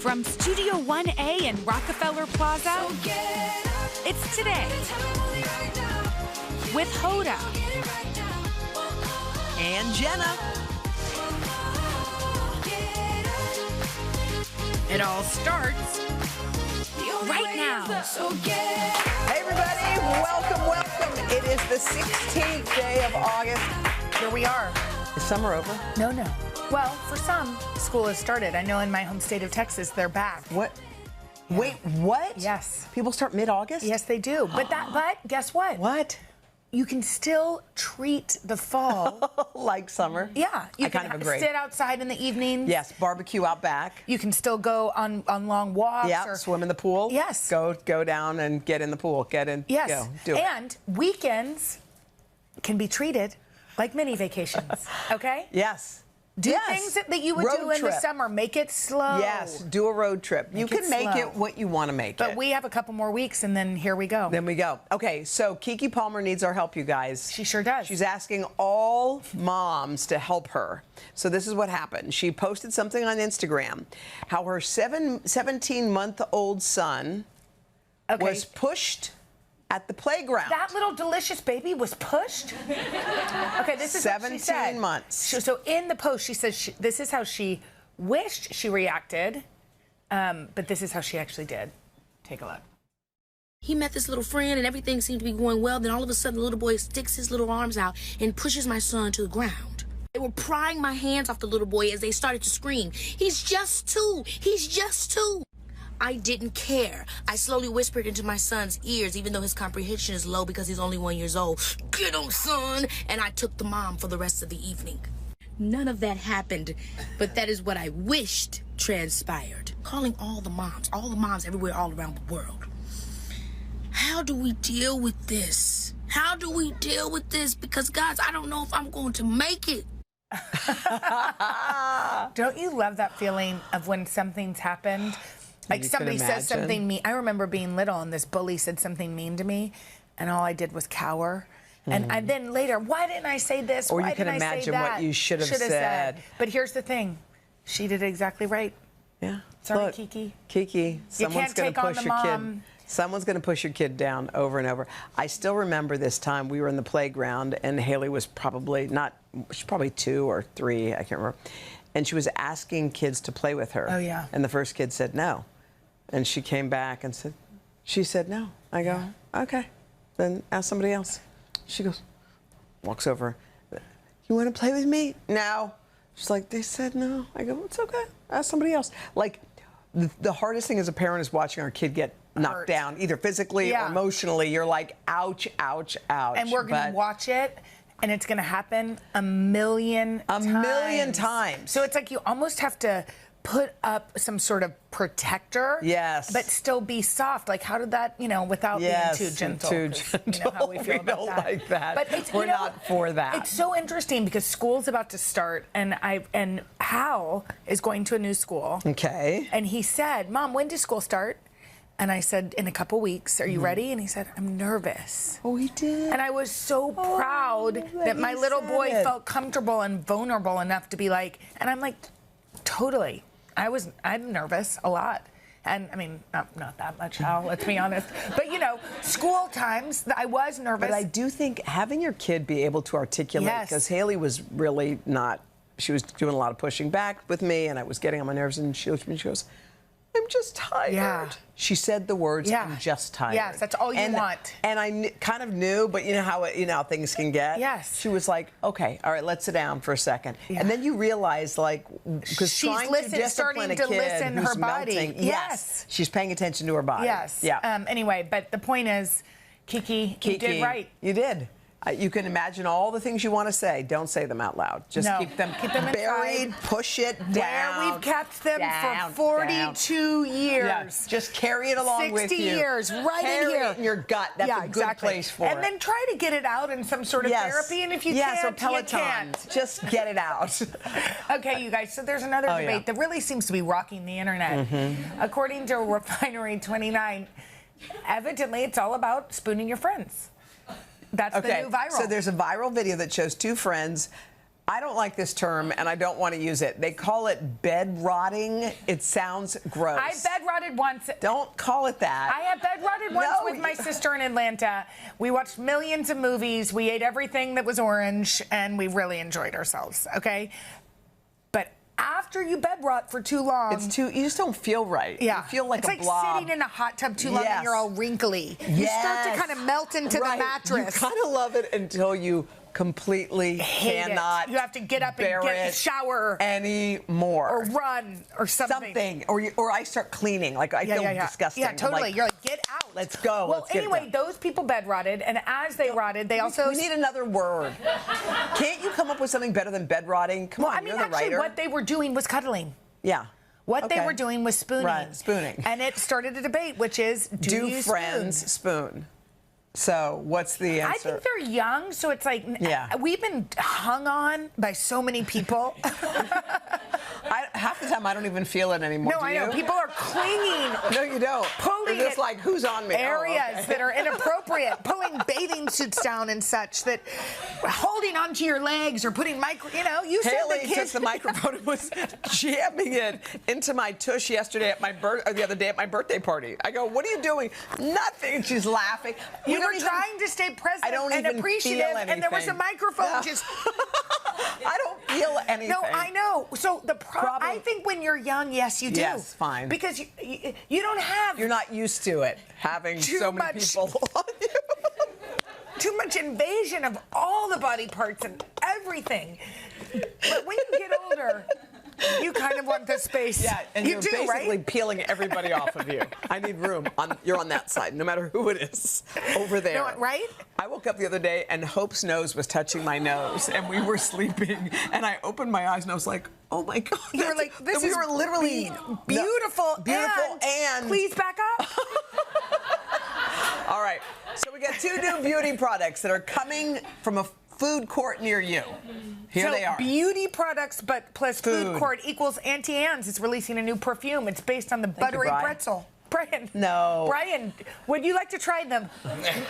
From Studio 1A in Rockefeller Plaza, it's Today with Hoda and Jenna. It all starts right now. Hey, everybody. Welcome. It is the 16th day of August. Here we are. Is summer over? No. Well, for some, school has started. I know in my home state of Texas, they're back. What? Yeah. Wait, what? Yes. People start mid-August? Yes, they do. But guess what? What? You can still treat the fall like summer. Yeah, you I can kind of agree. sit outside in the evenings. Yes, barbecue out back. You can still go on long walks. Yeah, or swim in the pool. Yes. Go down and get in the pool. Get in. Yes. Go. Do it. And weekends can be treated like mini vacations. Okay? Yes. Do things that you would do in the summer. Make it slow. Yes, do a road trip. You can make it what you want to make it. But we have a couple more weeks, and then here we go. Then we go. Okay, so Kiki Palmer needs our help, you guys. She sure does. She's asking all moms to help her. So this is what happened. She posted something on Instagram, how her 17-month-old son was pushed at the playground. That little delicious baby was pushed? Okay, this is what she said. 17 months. So in the post, she says this is how she wished she reacted, but this is how she actually did. Take a look. He met this little friend and everything seemed to be going well. Then all of a sudden, the little boy sticks his little arms out and pushes my son to the ground. They were prying my hands off the little boy as they started to scream. He's just two. He's just two. I didn't care. I slowly whispered into my son's ears, even though his comprehension is low because he's only 1 year old. Get him, son! And I took the mom for the rest of the evening. None of that happened, but that is what I wished transpired. Calling all the moms everywhere, all around the world. How do we deal with this? How do we deal with this? Because, guys, I don't know if I'm going to make it. Don't you love that feeling of when something's happened? Like somebody says something mean. I remember being little and this bully said something mean to me, and all I did was cower. And then later, why didn't I say this? Or why you can didn't I imagine say that? what you should have said. But here's the thing. She did exactly right. Yeah. Sorry, Look, Kiki. Kiki, someone's going to push your kid. Mom. Someone's going to push your kid down over and over. I still remember this time we were in the playground and Haley was probably she's probably 2 or 3, I can't remember. And she was asking kids to play with her. Oh, yeah. And the first kid said no. And she came back and she said no. I go, okay, then ask somebody else. She goes, walks over. You want to play with me? No. She's like, they said no. I go, it's okay. Ask somebody else. Like, the hardest thing as a parent is watching our kid get knocked down, either physically or emotionally. You're like, ouch, ouch, ouch. And we're going to watch it, and it's going to happen a million times. So it's like you almost have to put up some sort of protector, but still be soft. Like, how did that, without being too gentle? Too gentle. You know how we feel about that. Like that. But we're not for that. It's so interesting because school's about to start, and Hal is going to a new school. Okay. And he said, Mom, when does school start? And I said, in a couple weeks. Are you ready? And he said, I'm nervous. Oh, he did? And I was so proud that my little boy felt comfortable and vulnerable enough to be like, and I'm like, totally. I'm nervous a lot. And I mean, not that much, Hal, let's be honest. But school times, I was nervous. But I do think having your kid be able to articulate, because Haley was really not, she was doing a lot of pushing back with me, and I was getting on my nerves, and she looked at me and she goes, I'm just tired. Yeah. She said the words, I'm just tired. Yes, that's all you want. And I kind of knew, but you know how things can get? Yes. She was like, okay, all right, let's sit down for a second. Yeah. And then you realize, like, because she's starting to listen her body. Melting, yes. She's paying attention to her body. Yes. Yeah. Anyway, but the point is, Kiki, you did right. You did. You can imagine all the things you want to say. Don't say them out loud. Just keep them buried, inside. Push it down. Where we've kept them for 42 years. Yeah. Just carry it along with you. 60 years, right carry in here. It in your gut. That's a good place for it. And then try to get it out in some sort of therapy. And if you can't, or Peloton. You can't. Just get it out. Okay, you guys, so there's another debate that really seems to be rocking the internet. According to Refinery 29, evidently it's all about spooning your friends. That's the new viral. So there's a viral video that shows 2 friends I don't like this term, and I don't want to use it. They call it bed rotting. It sounds gross. I bed rotted once. Don't call it that. I have bed rotted once with my sister in Atlanta. We watched millions of movies. We ate everything that was orange, and we really enjoyed ourselves, okay? But after you bed rot for too long... You just don't feel right. Yeah. You feel like it's a like blob. sitting in a hot tub too long and you're all wrinkly. Yes. You start to kind of melt into the mattress. You kind of love it until you completely cannot. You have to get up and get a shower anymore, or run or something. Or I start cleaning. Like I feel disgusting. Yeah, totally. Like, you're like, get out. Let's go. Well, anyway, those people bed rotted, and as they rotted, they also. We need another word. Can't you come up with something better than bed rotting? Come on, you're the writer. Actually, what they were doing was cuddling. Yeah. What they were doing was spooning. Right, spooning. And it started a debate, which is, do you friends spoon? So what's the answer? I think they're young, so it's like, we've been hung on by so many people. Half the time I don't even feel it anymore. No, I know. People are clinging. No, you don't. Pulling They're just like, who's on me? Areas that are inappropriate. Pulling bathing suits down and such. That holding onto your legs or putting you said the kids. Took the microphone and was jamming it into my tush yesterday at the other day at my birthday party. I go, what are you doing? Nothing. And she's laughing. You were trying to stay present and appreciative, and there was a microphone just. I don't feel anything. No, I know. So the problem, I think when you're young, yes, you do. Yes, fine. Because you don't have. You're not used to it, having so many people on you. Too much invasion of all the body parts and everything. But when you get older, you kind of want the space. Yeah, and you're basically right? peeling everybody off of you. I need room. You're on that side, no matter who it is, over there. No, right? I woke up the other day, and Hope's nose was touching my nose, and we were sleeping, and I opened my eyes, and I was like, oh, my God. You were like, this is literally beautiful, and please back up. All right, so we got 2 new beauty products that are coming from a food court near you. Here they are. Beauty products, but plus food court equals Auntie Anne's is releasing a new perfume. It's based on the buttery pretzel. Brian. No. Brian, would you like to try them?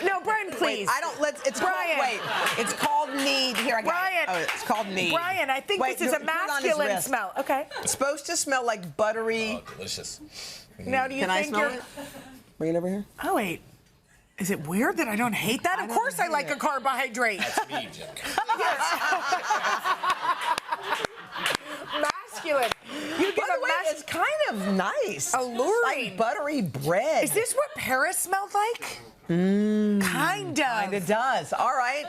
No, Brian, please. Wait, it's Brian. It's called Need. Here, I got Brian. it. Oh, it's called Need. Brian, I think this is a masculine smell. Okay. It's supposed to smell like buttery. Oh, delicious. Now, do you Can I think smell it? Bring it over here. Oh, wait. Is it weird that I don't hate that? Of course I like a carbohydrate. That's me, Jim. Masculine. You give it's kind of nice. Alluring. Like buttery bread. Is this what Paris smelled like? Kind of. Kind of does. All right.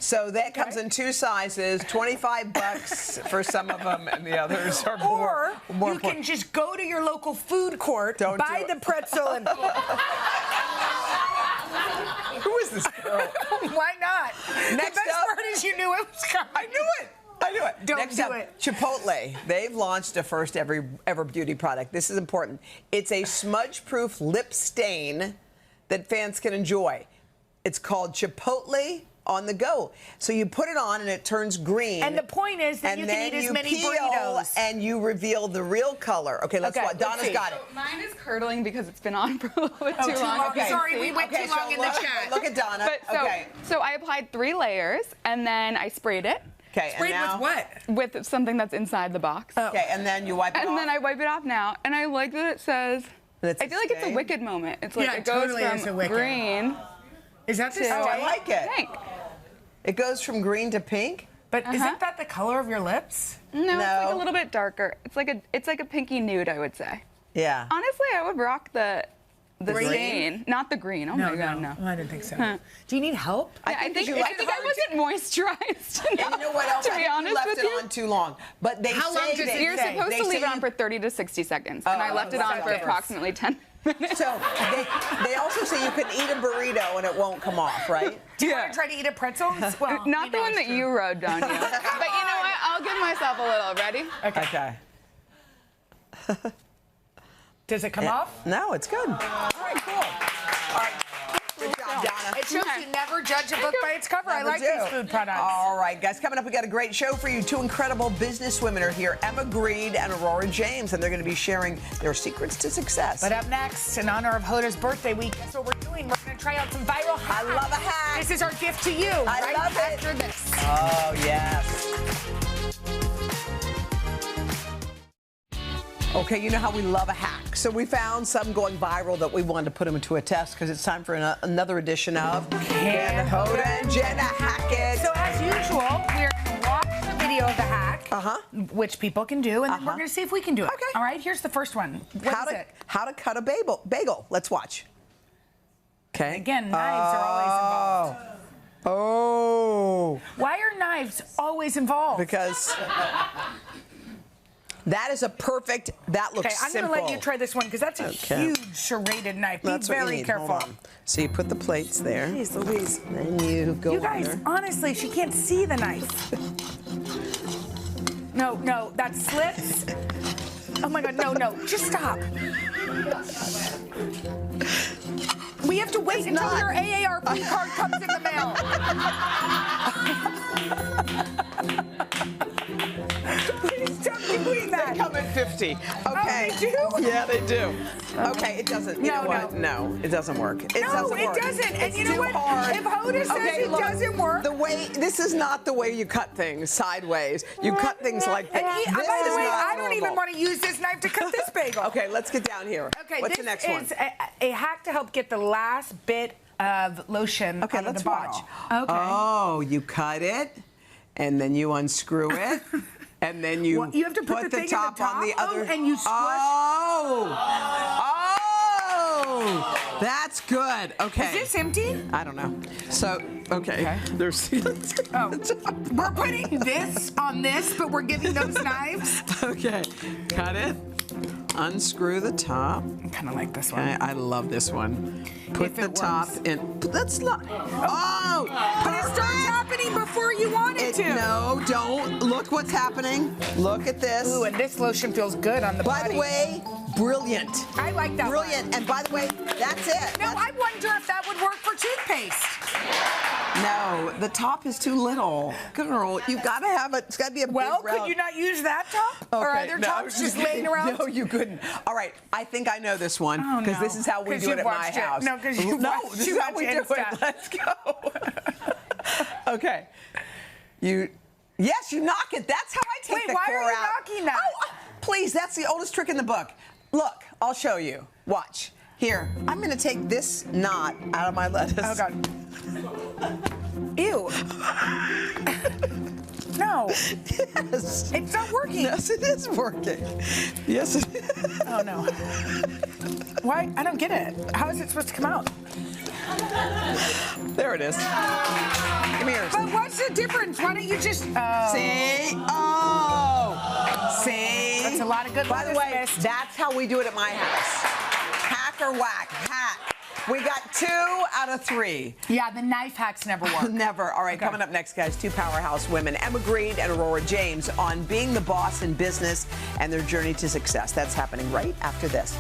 So that comes in 2 sizes, $25 for some of them, and the others are more. Or you can just go to your local food court, buy the pretzel, and. Who is this girl? Why not? Next the best part is you knew it was coming. I knew it. Don't do it. Chipotle. They've launched a first ever beauty product. This is important. It's a smudge-proof lip stain that fans can enjoy. It's called Chipotle on the go. So you put it on and it turns green. And the point is that you can eat as many burritos. And you reveal the real color. Okay, let's watch. Donna's got it. Mine is curdling because it's been on for a little bit too long. Okay. Sorry, we went too long in the chat. Look at Donna. So I applied 3 layers and then I sprayed it. Okay, sprayed with what? With something that's inside the box. Okay, and then you wipe it off. And then I wipe it off now. And I like that it says, I feel like it's a Wicked moment. It's like it goes from green. Is that the I like it. Pink. It goes from green to pink? But isn't that the color of your lips? No, it's like a little bit darker. It's like a pinky nude, I would say. Yeah. Honestly, I would rock the stain, not the green. Oh my God, no. I didn't think so. Do you need help? I think I wasn't moisturized enough. And you know what else? To be honest left with it you, on too long. But they say you're supposed to leave it on for 30 to 60 seconds, and I left it on for approximately 10 minutes. So they also say you can eat a burrito and it won't come off, right? Do you want to try to eat a pretzel? Well, not the one that you rode, Danya. But you know what? I'll give myself a little. Ready? Okay. Does it come off? No, it's good. All right, cool. All right. Good job, Donna. It shows you never judge a book by its cover. I like these food products. All right, guys, coming up, we got a great show for you. 2 incredible businesswomen are here, Emma Grede and Aurora James, and they're going to be sharing their secrets to success. But up next, in honor of Hoda's birthday week, guess what we're doing? We're going to try out some viral hacks. I love a hack. This is our gift to you. I love it. After this. Oh, yes. Okay, you know how we love a hack. So we found some going viral that we wanted to put them into a test because it's time for another edition of Can Hoda and Jenna Hack It? So as usual, we're going to watch the video of the hack, which people can do, and then we're going to see if we can do it. Okay. All right, here's the first one. What is it? How to cut a bagel. Let's watch. Okay. Again, knives are always involved. Oh. Why are knives always involved? Because that is a perfect, that looks simple. simple. I'm going to let you try this one because that's a huge serrated knife. Be very careful. So you put the plates there. Jeez Louise. Then you go You guys, under. honestly, she can't see the knife. No, that slips. Oh my God, no, just stop. We have to wait until your AARP card comes in the mail. Please stop doing that. They come at 50. Okay. Oh, they do? Yeah, they do. Okay, it doesn't. You know what? No, it doesn't work. It doesn't work. And you know what? Hard. If Hoda says it doesn't work. This is not the way you cut things sideways. You cut things like this. By the way, I don't even want to use this knife to cut this bagel. Okay, let's get down here. Okay, what's the next one? This is a hack to help get the last bit of lotion out of the bottle. Okay. Oh, you cut it, and then you unscrew it. And then you have to put the top on the other. and you squish. Oh, that's good. Okay. Is this empty? I don't know. So, okay. There's. We're putting this on this, but we're giving those knives. Okay. Cut it. Unscrew the top. I kind of like this one. Okay, I love this one. Put the top in. That's not. Oh! But it starts happening before you want it to. No, don't. Look what's happening. Look at this. Ooh, and this lotion feels good on the body. By the way, brilliant. I like that. Brilliant. One. And by the way, that's it. Now, I wonder if that would work for toothpaste. No, the top is too little. Girl, you've got to have it. It's got to be a big round. Could you not use that top? Or other tops just laying around? No, you couldn't. All right, I think I know this one because this is how we do it at my house. No, because you watch this is how we do it. Let's go. Okay. Yes, you knock it. That's how I take the core out. Wait, why are you knocking that? Oh, please, that's the oldest trick in the book. Look, I'll show you. Watch. Here, I'm going to take this knot out of my lettuce. Oh, God. Ew. No. Yes. It's not working. Yes, it is working. Yes, it is. Oh, no. Why? I don't get it. How is it supposed to come out? There it is. Come here. But what's the difference? Why don't you just... See? Oh. See? That's a lot of good. By the way, that's how we do it at my house. Hack or whack. Hack. We got 2 out of 3. Yeah, the knife hacks never work. Never. All right, coming up next, guys, 2 powerhouse women, Emma Green and Aurora James, on being the boss in business and their journey to success. That's happening right after this.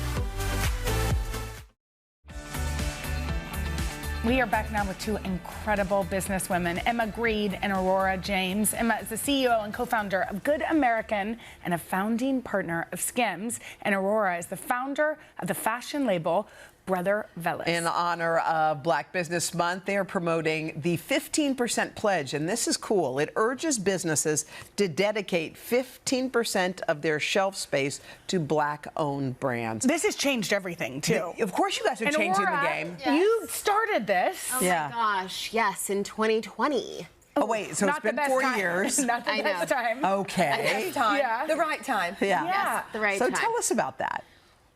We are back now with 2 incredible businesswomen, Emma Green and Aurora James. Emma is the CEO and co-founder of Good American and a founding partner of Skims. And Aurora is the founder of the fashion label Brother Velas. In honor of Black Business Month, they are promoting the 15% pledge, and this is cool. It urges businesses to dedicate 15% of their shelf space to Black-owned brands. This has changed everything, too. Of course you guys are changing the game. Yes. You started this. Oh, my gosh, yes, in 2020. Oh, wait, so it's been 4 years. Not the best time. Okay. The best time. Yeah. The right time. Yeah. Yes, the right time. So tell us about that.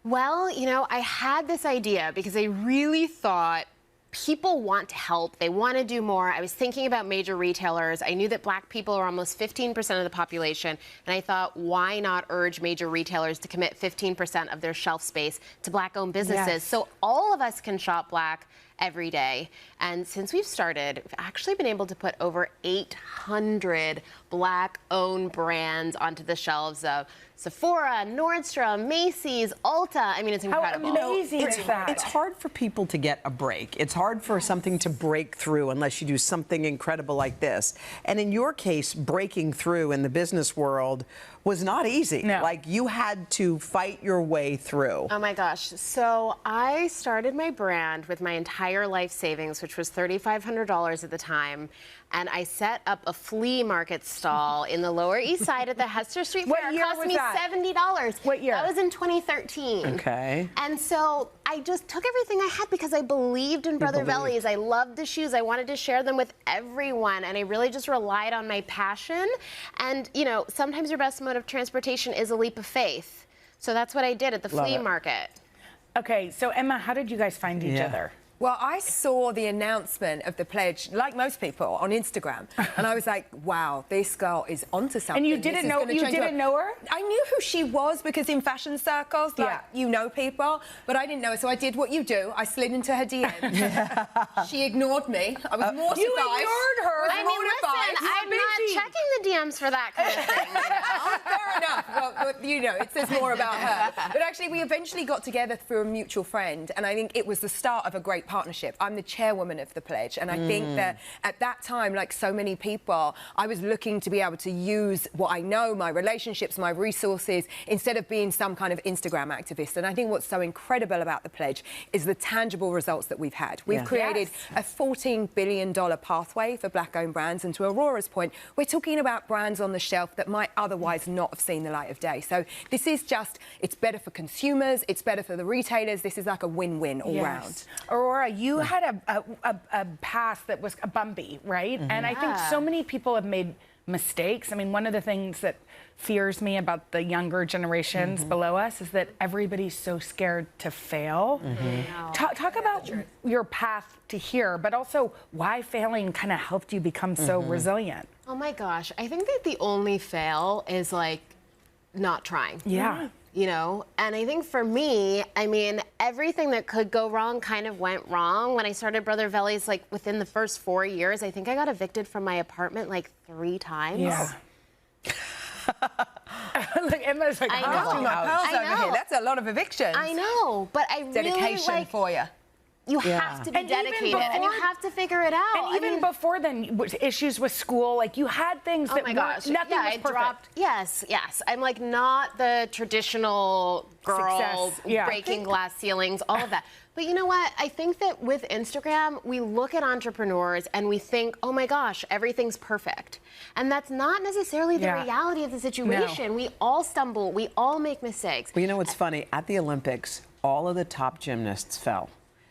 Well, you know, I had this idea because I really thought people want to help. They want to do more. I was thinking about major retailers. I knew that Black people are almost 15% of the population. And I thought, why not urge major retailers to commit 15% of their shelf space to Black-owned businesses? Yes. So all of us can shop Black every day. And since we've started, we've actually been able to put over 800 Black-owned brands onto the shelves of Sephora, Nordstrom, Macy's, Ulta. I mean, it's incredible. How amazing is that? It's hard for people to get a break. It's hard for something to break through unless you do something incredible like this. And in your case, breaking through in the business world was not easy. No. Like, you had to fight your way through. Oh my gosh. So I started my brand with my entire entire life savings, which was $3,500 at the time, and I set up a flea market stall in the Lower East Side at the Hester Street Fair. What year it cost was me that? $70. What year? That was in 2013. Okay. And so I just took everything I had because I believed in Brother Vellies. I loved the shoes. I wanted to share them with everyone, and I really just relied on my passion. And, you know, sometimes your best mode of transportation is a leap of faith. So that's what I did at the flea market. Okay, so Emma, how did you guys find each other? Well, I saw the announcement of the pledge, like most people, on Instagram, and I was like, "Wow, this girl is onto something." And you didn't know? You didn't know her? I knew who she was because in fashion circles, like you know people, but I didn't know her. So I did what you do. I slid into her DM. She ignored me. I was mortified. You ignored her. I mean, listen, I'm not checking the DMs for that kind of thing. You know? Fair enough. Well, you know, it says more about her. But actually, we eventually got together through a mutual friend, and I think it was the start of a great partnership. I'm the chairwoman of the pledge, and I think that at that time, like so many people, I was looking to be able to use what I know, my relationships, my resources, instead of being some kind of Instagram activist. And I think what's so incredible about the pledge is the tangible results that we've had. We've created a $14 billion pathway for black-owned brands, and to Aurora's point, we're talking about brands on the shelf that might otherwise not have seen the light of day. So this is just, it's better for consumers, it's better for the retailers. This is like a win-win all round. Aurora, you had a past that was bumpy, right? And I think so many people have made mistakes. I mean, one of the things that fears me about the younger generations below us is that everybody's so scared to fail. Talk about your path to here, but also why failing kind of helped you become so resilient. Oh my gosh, I think that the only fail is like not trying. Yeah. You know, and I think for me, I mean, everything that could go wrong kind of went wrong. When I started Brother Vellies, like within the first 4 years, I think I got evicted from my apartment like 3 times. Yeah. Look, Emma's like, I know. Over here. That's a lot of evictions. I know, but I really dedication like, for you. You have to be dedicated, and you have to figure it out. And even before then, issues with school, like you had things that nothing was perfect. Yes. I'm like not the traditional girl breaking glass ceilings, all of that. But you know what? I think that with Instagram, we look at entrepreneurs and we think, oh my gosh, everything's perfect. And that's not necessarily the reality of the situation. No. We all stumble, we all make mistakes. Well, you know what's funny? At the Olympics, all of the top gymnasts fell.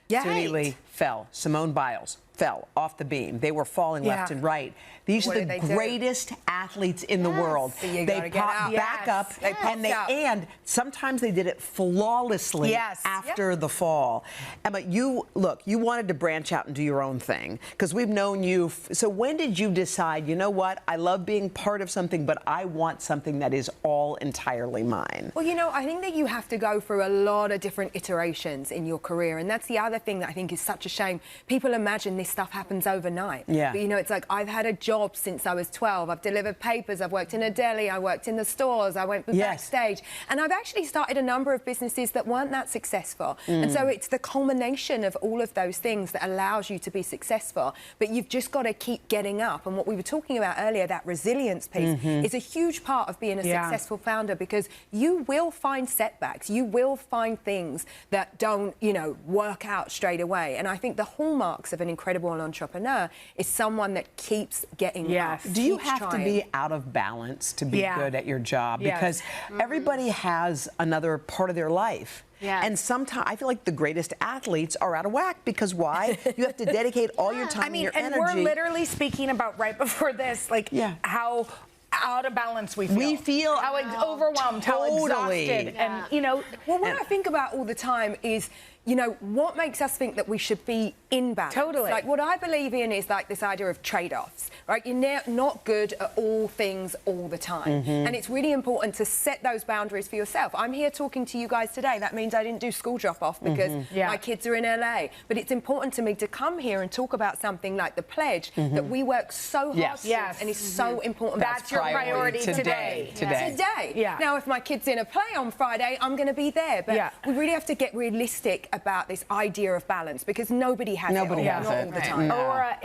Suni Lee fell. Simone Biles fell off the beam. They were falling left and right. These are the greatest athletes in the world. So they popped back up, and sometimes they did it flawlessly after the fall. Emma, you wanted to branch out and do your own thing because we've known you. So when did you decide, you know what, I love being part of something, but I want something that is all entirely mine? Well, you know, I think that you have to go through a lot of different iterations in your career, and that's the other thing that I think is such a shame. People imagine this stuff happens overnight. But you know, it's like I've had a job since I was 12. I've delivered papers. I've worked in a deli. I worked in the stores. I went backstage. And I've actually started a number of businesses that weren't that successful. And so it's the culmination of all of those things that allows you to be successful. But you've just got to keep getting up. And what we were talking about earlier, that resilience piece, is a huge part of being a successful founder, because you will find setbacks. You will find things that don't, you know, work out straight away. And I think the hallmarks of an incredible entrepreneur is someone that keeps getting up. Do you have to be out of balance to be good at your job? Because everybody has another part of their life. And sometimes I feel like the greatest athletes are out of whack because why? You have to dedicate all your time and your energy. And we're literally speaking about right before this, like how out of balance we feel. We feel how overwhelmed, how exhausted, and you know. Well, what I think about all the time is, you know, what makes us think that we should be in balance? Totally. Like, what I believe in is like this idea of trade-offs, right? You're not good at all things all the time. And it's really important to set those boundaries for yourself. I'm here talking to you guys today. That means I didn't do school drop-off because my kids are in LA. But it's important to me to come here and talk about something like the pledge that we work so hard towards, and is so important. That's your priority today. Now, if my kid's in a play on Friday, I'm going to be there. But we really have to get realistic about this idea of balance, because nobody has it all the time. Aurora,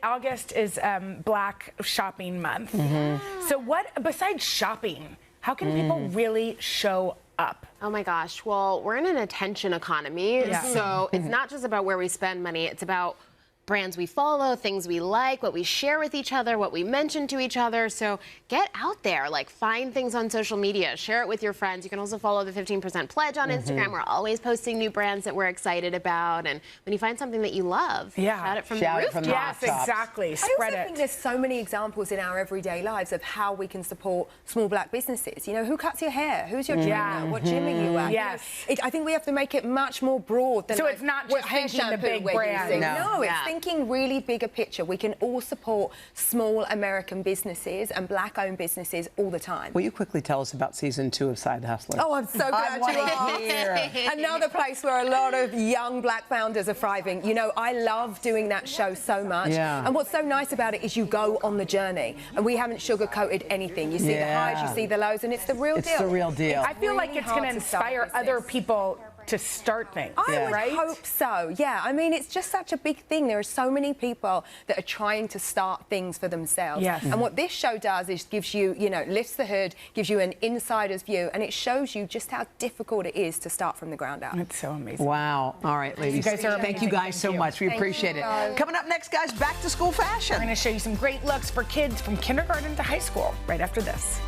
August is Black Shopping Month. So what, besides shopping, how can people really show up? Oh my gosh. Well, we're in an attention economy. So it's not just about where we spend money. It's about brands we follow, things we like, what we share with each other, what we mention to each other. So get out there, like find things on social media, share it with your friends. You can also follow the 15% Pledge on Instagram. We're always posting new brands that we're excited about. And when you find something that you love, shout it from the rooftop. Yes, exactly. Spread I also think there's so many examples in our everyday lives of how we can support small black businesses. You know, who cuts your hair? Who's your trainer? What gym are you at? Yes. I think we have to make it much more broad than so it's not just thinking the big brand. No, it's thinking really bigger picture. We can all support small American businesses and black-owned businesses all the time. Will you quickly tell us about season 2 of Side Hustler? Oh, I'm so glad you asked. Another place where a lot of young black founders are thriving. You know, I love doing that show so much. And what's so nice about it is you go on the journey, and we haven't sugar-coated anything. You see the highs, you see the lows, and it's the real deal. It's the real deal. I feel like it's going to inspire other people to start things. I would hope so. Yeah, I mean, it's just such a big thing. There are so many people that are trying to start things for themselves. And what this show does is gives you, you know, lifts the hood, gives you an insider's view, and it shows you just how difficult it is to start from the ground up. It's so amazing. Wow. All right, ladies. You guys are Thank you guys so much. We appreciate it. Coming up next, guys, back to school fashion. We're going to show you some great looks for kids from kindergarten to high school right after this.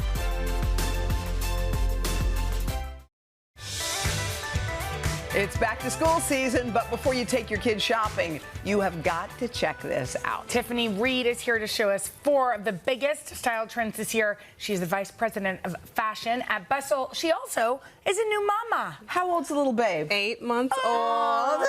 It's back to school season, but before you take your kids shopping, you have got to check this out. Tiffany Reed is here to show us 4 of the biggest style trends this year. She's the vice president of fashion at Bustle. She also is a new mama. How old's the little babe? 8 months old.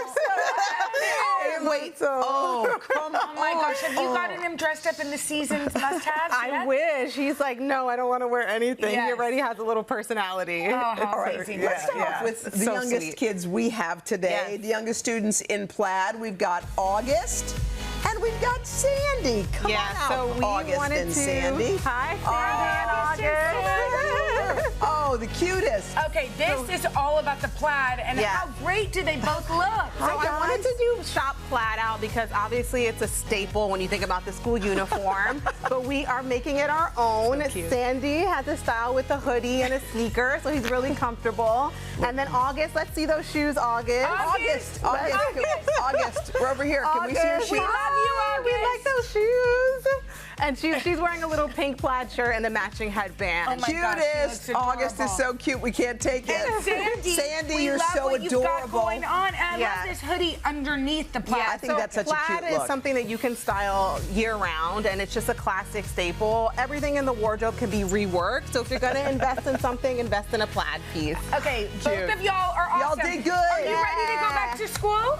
Wait. Oh, come on. Oh my gosh, have you gotten him dressed up in the season's must-haves I wish. He's like, no, I don't want to wear anything. Yes. He already has a little personality. Oh, how amazing. Let's start off with the youngest sweet. kids we have today. The youngest students in plaid. We've got August. And we've got Sandy. Come on out, so we August wanted and to... Sandy. Hi, Sandy and August. Oh, the cutest. Okay, this is all about the plaid, and how great do they both look? So I wanted to do shop plaid out because obviously it's a staple when you think about the school uniform, but we are making it our own. So Sandy has a style with a hoodie and a sneaker, so he's really comfortable. And then August, let's see those shoes, August. August, we're over here. Can we see your shoes? We love you, August. We like those shoes. And she's wearing a little pink plaid shirt and the matching headband. Oh my Cutest. gosh, August is so cute. We can't take it. And Sandy, you're so what adorable. You've got going on. And I love this hoodie underneath the plaid. I think that's such a cute look. Plaid is something that you can style year-round, and it's just a classic staple. Everything in the wardrobe can be reworked. So if you're going to invest in something, invest in a plaid piece. Okay, both of y'all are awesome. Y'all did good. Are you ready to go back to school?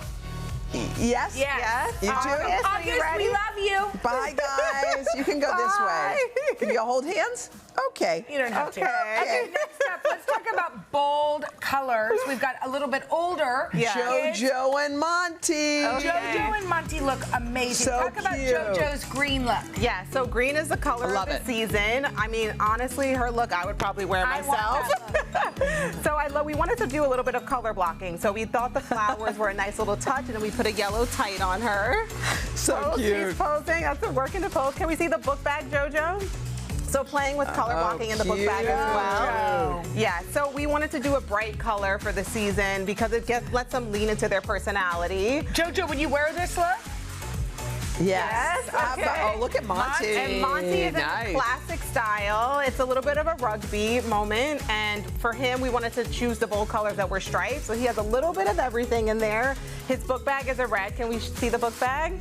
Yes. Yes. You too? August, we love you. Bye, guys. You can go this way. Can you hold hands? Okay. You don't have to. Okay, next up, let's talk about bold colors. We've got a little bit older kids. JoJo and Monty. JoJo and Monty look amazing. So talk about cute. JoJo's green look. Yeah, so green is the color of the season. I mean, honestly, her look I would probably wear myself. So we wanted to do a little bit of color blocking. So we thought the flowers were a nice little touch, and then we put a yellow tight on her. So cute. She's posing. That's a work in the pose. Can we see the book bag, JoJo? So playing with color blocking in the book bag as well. Yeah, so we wanted to do a bright color for the season because it lets them lean into their personality. JoJo, would you wear this look? Yes. Okay. Oh, look at Monty. And Monty is in a classic style. It's a little bit of a rugby moment, and for him, we wanted to choose the bold colors that were striped, so he has a little bit of everything in there. His book bag is a red. Can we see the book bag?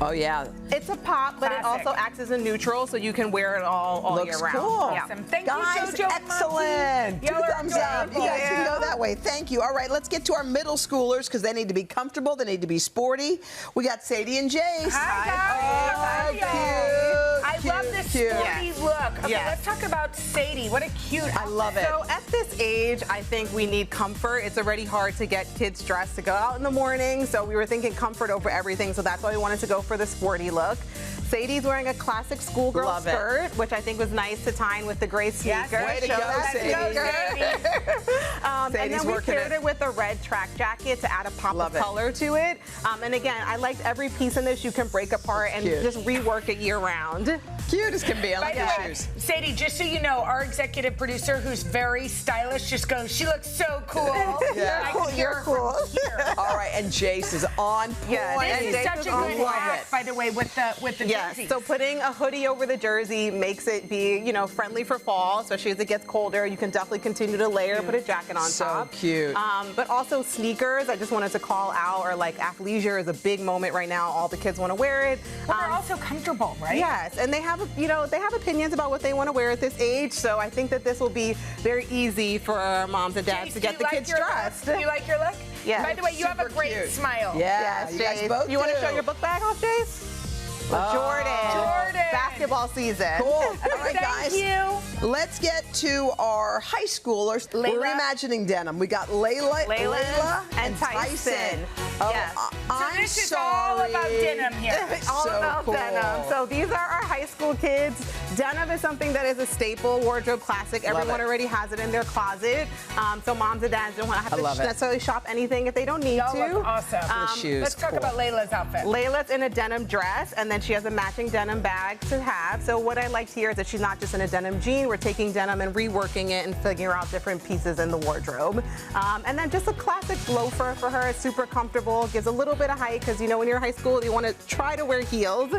Oh, yeah. It's a pop, but it also acts as a neutral, so you can wear it all year round. Cool. Awesome. Thank Guys, you, JoJo. excellent. 2 thumbs up. You guys can go that way. Thank you. All right, let's get to our middle schoolers because they need to be comfortable. They need to be sporty. We got Sadie and Jace. Hi, guys. I love this sporty look. Okay, Yes. let's talk about Sadie. What a cute outfit. I love it. So at this age, I think we need comfort. It's already hard to get kids dressed to go out in the morning, so we were thinking comfort over everything, so that's why we wanted to go for the sporty look. Sadie's wearing a classic schoolgirl skirt, which I think was nice to tie in with the gray sneakers. Way to go, Sadie. And then we paired it with a red track jacket to add a pop of color to it. And again, I liked every piece in this you can break apart and just rework it year round. Cute as can be. I like the shoes. Sadie, just so you know, our executive producer, who's very stylish, just goes, she looks so cool. You're cool. All right, and Jace is on point. This is such a good hack, by the way, with the jerseys. So putting a hoodie over the jersey makes it be, you know, friendly for fall, especially as it gets colder. You can definitely continue to layer, put a jacket on top. So cute. But also sneakers, I just wanted to call out, or like athleisure is a big moment right now. All the kids want to wear it. But they're also comfortable, right? Yes, and they have, you know, they have opinions about what they want to wear at this age. So I think that this will be very easy for our moms and dads to get the kids dressed. Do you like your look? Yeah. By the way, you have a great smile. Yeah, you guys both You want to show your book bag off, Jace? Jordan. Basketball season. Cool. All right, guys. Thank you. Let's get to our high schoolers. We're reimagining denim. We got Layla and Tyson. Oh, yes. So this is all about denim here. All about denim. So these are our high school kids. Denim is something that is a staple wardrobe classic. Everyone already has it in their closet. So moms and dads don't have to necessarily shop anything if they don't need to. Look awesome. Let's talk about Layla's outfit. Layla's in a denim dress, and then she has a matching denim bag to have. So what I liked here is that she's not just in a denim jean. We're taking denim and reworking it and figuring out different pieces in the wardrobe. And then just a classic loafer for her. It's super comfortable. Gives a little bit of height because, you know, when you're in high school, you want to try to wear heels.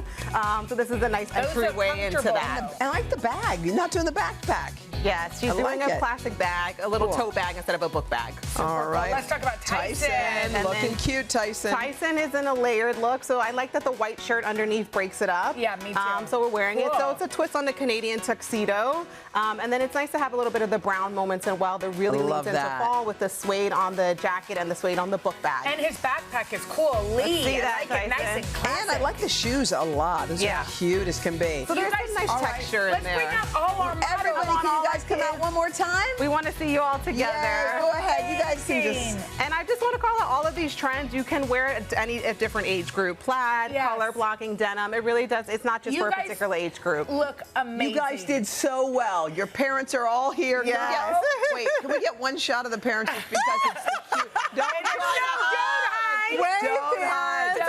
So this is a nice entryway into that. I like the bag. You're not doing the backpack. Yes, she's doing a plastic bag, a little tote bag instead of a book bag. All right. Let's talk about Tyson. Looking cute, Tyson. Tyson is in a layered look, so I like that the white shirt underneath breaks it up. Yeah, me too. So we're wearing it. So it's a twist on the Canadian tuxedo. And then it's nice to have a little bit of the brown moments as well. That really leans into fall with the suede on the jacket and the suede on the book bag. And his backpack is cool. Lee, I like it, nice and classic. And I like the shoes a lot. Those are cute as can be. So there's a nice texture in there. Let's bring out all our models. Everybody, can you guys come out one more time? We want to see you all together. Yeah, go ahead. You guys can just... And I just want to call out all of these trends. You can wear it at any different age group. Plaid, color blocking denim. It really does. It's not just for a particular age group. Look amazing. You guys did so well. Your parents are all here. Yes. Wait, can we get one shot of the parents just because it's so cute? Don't hide.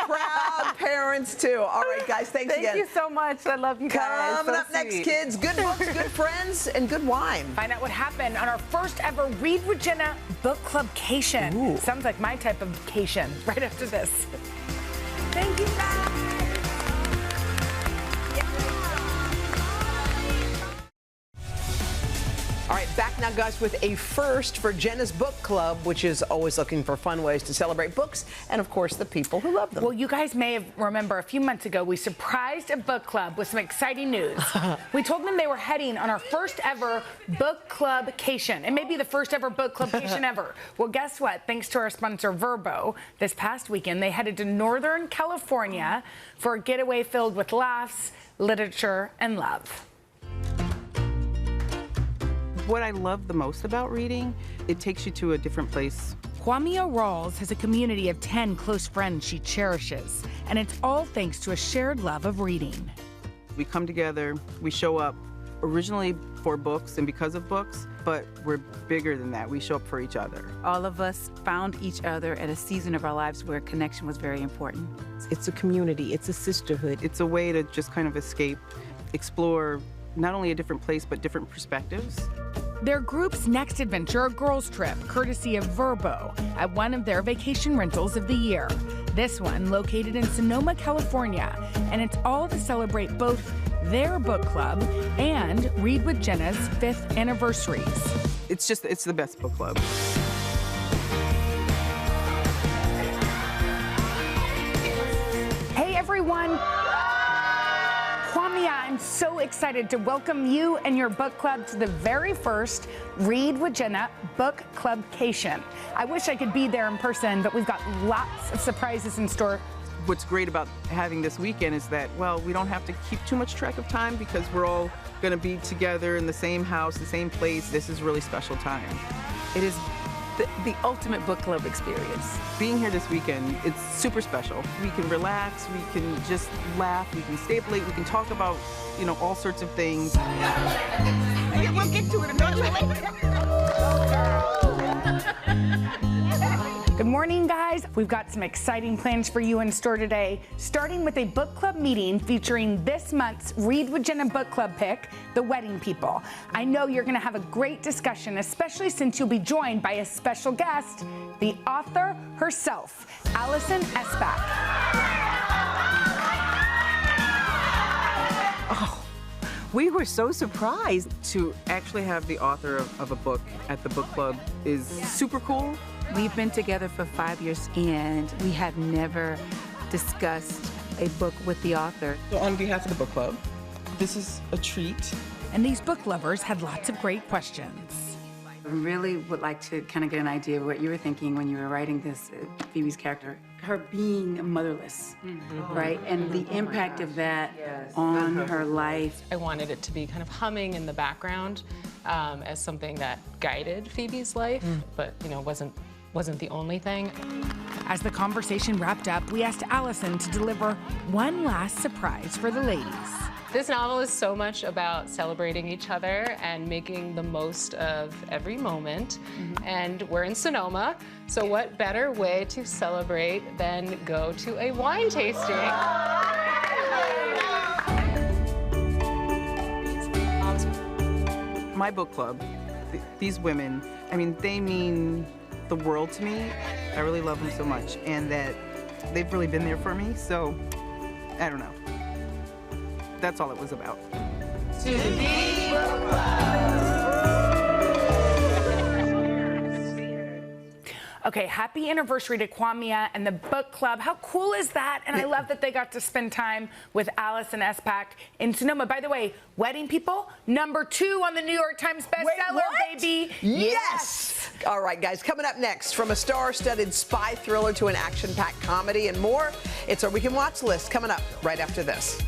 Proud parents too. All right, guys, thanks again. Thank you so much. I love you guys. Coming up next, kids, good books, good friends, and good wine. Find out what happened on our first ever Read with Jenna book clubcation. Sounds like my type of vacation. Right after this. Thank you, guys. All right, back now, guys, with a first for Jenna's Book Club, which is always looking for fun ways to celebrate books and, of course, the people who love them. Well, you guys may remember a few months ago, we surprised a book club with some exciting news. We told them they were heading on our first ever book clubcation. It may be the first ever book clubcation ever. Well, guess what? Thanks to our sponsor, Verbo, this past weekend, they headed to Northern California for a getaway filled with laughs, literature, and love. What I love the most about reading, it takes you to a different place. Kwamia Rawls has a community of 10 close friends she cherishes, and it's all thanks to a shared love of reading. We come together, we show up originally for books and because of books, but we're bigger than that. We show up for each other. All of us found each other at a season of our lives where connection was very important. It's a community, it's a sisterhood. It's a way to just kind of escape, explore not only a different place, but different perspectives. Their group's next adventure, a girls' trip, courtesy of Verbo, at one of their vacation rentals of the year. This one located in Sonoma, California, and it's all to celebrate both their book club and Read with Jenna's 5th anniversaries. It's the best book club. Hey everyone! Kwamia, I'm so excited to welcome you and your book club to the very first Read with Jenna book clubcation. I wish I could be there in person, but we've got lots of surprises in store. What's great about having this weekend is that, well, we don't have to keep too much track of time because we're all going to be together in the same house, the same place. This is a really special time. It is the ultimate book club experience. Being here this weekend, it's super special. We can relax, we can just laugh, we can stay up late, we can talk about, you know, all sorts of things. Yeah, we'll get to it a minute later. Good morning, guys. We've got some exciting plans for you in store today, starting with a book club meeting featuring this month's Read with Jenna book club pick, The Wedding People. I know you're going to have a great discussion, especially since you'll be joined by a special guest, the author herself, Allison Esbach. Oh, we were so surprised. To actually have the author of a book at the book club is super cool. We've been together for 5 years, and we have never discussed a book with the author. So on behalf of the book club, this is a treat. And these book lovers had lots of great questions. I really would like to kind of get an idea of what you were thinking when you were writing this, Phoebe's character. Her being motherless, right? And the impact of that on her life. I wanted it to be kind of humming in the background as something that guided Phoebe's life, but you know, wasn't the only thing. As the conversation wrapped up, we asked Allison to deliver one last surprise for the ladies. This novel is so much about celebrating each other and making the most of every moment. And we're in Sonoma, so what better way to celebrate than go to a wine tasting? My book club, these women, I mean, they mean the world to me. I really love them so much, and that they've really been there for me, so I don't know. That's all it was about. To the book Okay, happy anniversary to Kwamia and the book club. How cool is that? And I love that they got to spend time with Allison Esbach in Sonoma. By the way, Wedding People, #2 on the New York Times bestseller, baby. Yes! All right, guys, coming up next, from a star-studded spy thriller to an action-packed comedy and more, it's our Weekend Watch List coming up right after this.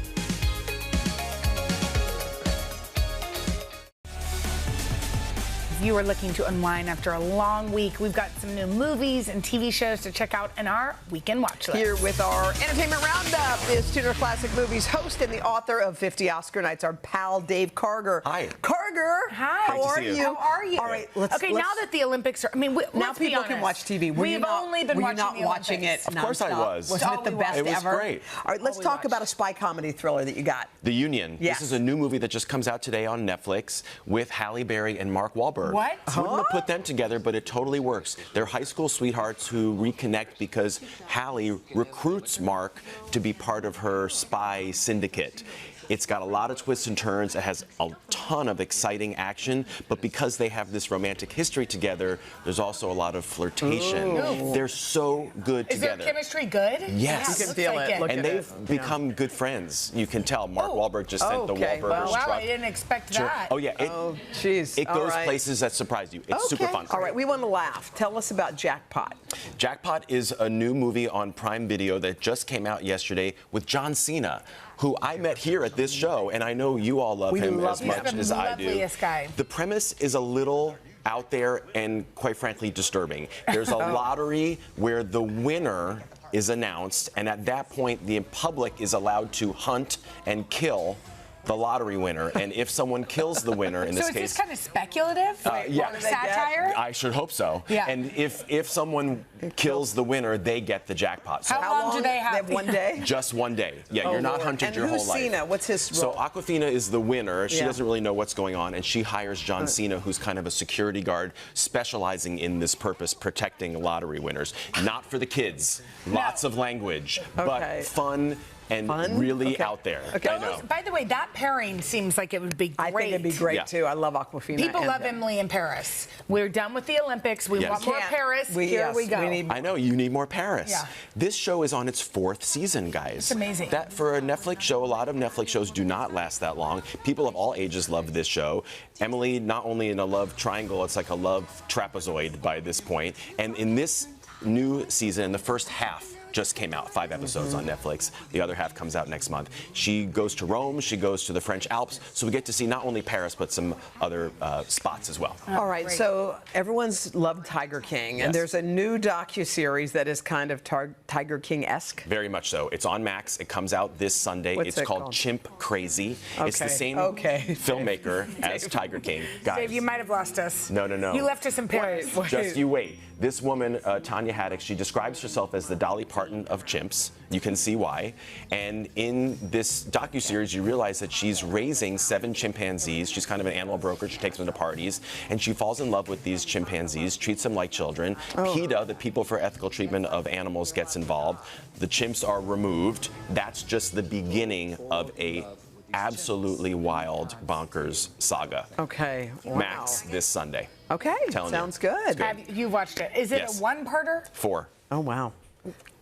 If you are looking to unwind after a long week, we've got some new movies and TV shows to check out in our Weekend Watch List. Here with our Entertainment Roundup is Tuner Classic Movies host and the author of 50 Oscar Nights, our pal Dave Karger. Hi. Karger, hi. How are you? How are you? All right, now that the Olympics are, I mean, now let's be people honest. can watch TV. We've only been watching the watching Olympics. it? Of course I was. Wasn't it the best ever? It was great. All right, let's talk about a spy comedy thriller that you got. The Union. Yes. This is a new movie that just comes out today on Netflix with Halle Berry and Mark Wahlberg. What? Wouldn't have put them together, but it totally works. They're high school sweethearts who reconnect because Halle recruits Mark to be part of her spy syndicate. It's got a lot of twists and turns. It has a ton of exciting action, but because they have this romantic history together, there's also a lot of flirtation. Ooh. They're so good Is together. their chemistry good? Yes. You can feel it. Look and at they've it. become good friends. You can tell. Mark Wahlberg just sent the Wahlburgers Wow, truck. I didn't expect that. Oh, yeah. It goes places that surprise you. It's super fun. All right, we want to laugh. Tell us about Jackpot. Jackpot is a new movie on Prime Video that just came out yesterday with John Cena, who I met here at this show, and I know you all love him as much as I do. Loveliest guy. The premise is a little out there and, quite frankly, disturbing. There's a lottery where the winner is announced, and at that point, the public is allowed to hunt and kill the lottery winner, and if someone kills the winner, in this So is case, this kind of speculative? yeah. Satire? I should hope so. Yeah. And if someone kills the winner, they get the jackpot. So How long do they have? They have 1 day? just 1 day. Yeah, you're not hunted your whole life. And who's Cena? What's his role? So Awkwafina is the winner. She doesn't really know what's going on, and she hires John Cena, who's kind of a security guard specializing in this purpose, protecting lottery winners. Not for the kids. Lots of language, but fun and really out there. Okay. I know. By the way, that pairing seems like it would be great. I think it'd be great, too. I love Awkwafina. People love Emily in Paris. We're done with the Olympics. We want more Paris. Here we go. I know, you need more Paris. Yeah. This show is on its 4th season, guys. It's amazing. That for a Netflix show, a lot of Netflix shows do not last that long. People of all ages love this show. Emily, not only in a love triangle, it's like a love trapezoid by this point. And in this new season, in the first half, just came out, 5 episodes on Netflix. The other half comes out next month. She goes to Rome, she goes to the French Alps, so we get to see not only Paris, but some other spots as well. All right, so everyone's loved Tiger King, and there's a new docuseries that is kind of Tiger King-esque. Very much so. It's on Max. It comes out this Sunday. What's it's called Chimp Crazy. Okay. It's the same filmmaker as Tiger King. Guys. Dave, you might have lost us. No, no, no. You left us in Paris. Just you wait. This woman, Tanya Haddock, she describes herself as the Dolly Parton of chimps. You can see why. And in this docuseries, you realize that she's raising 7 chimpanzees. She's kind of an animal broker. She takes them to parties, and she falls in love with these chimpanzees, treats them like children. PETA, the People for Ethical Treatment of Animals, gets involved. The chimps are removed. That's just the beginning of a absolutely wild, bonkers saga. Okay. Wow. Max this Sunday. Okay. Sounds good. You've watched it. Is it a one-parter? 4. Oh, wow.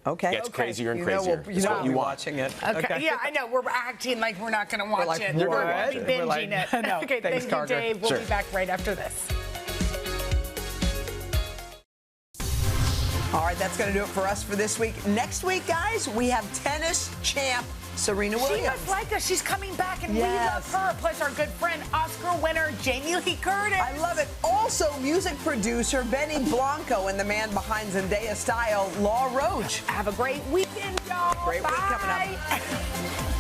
Okay. Gets crazier and crazier. You know we're watching it. Okay. Yeah, I know. We're acting like we're not going to watch it. You're We're going going to be binging it. No, okay, thanks, thank you, Dave. We'll be back right after this. All right, that's going to do it for us for this week. Next week, guys, we have tennis champ Serena Williams. She must like us. She's coming back, and we love her. Plus, our good friend, Oscar winner, Jamie Lee Curtis. I love it. Also, music producer Benny Blanco and the man behind Zendaya Style, Law Roach. Have a great weekend, y'all. Great week coming up. Bye.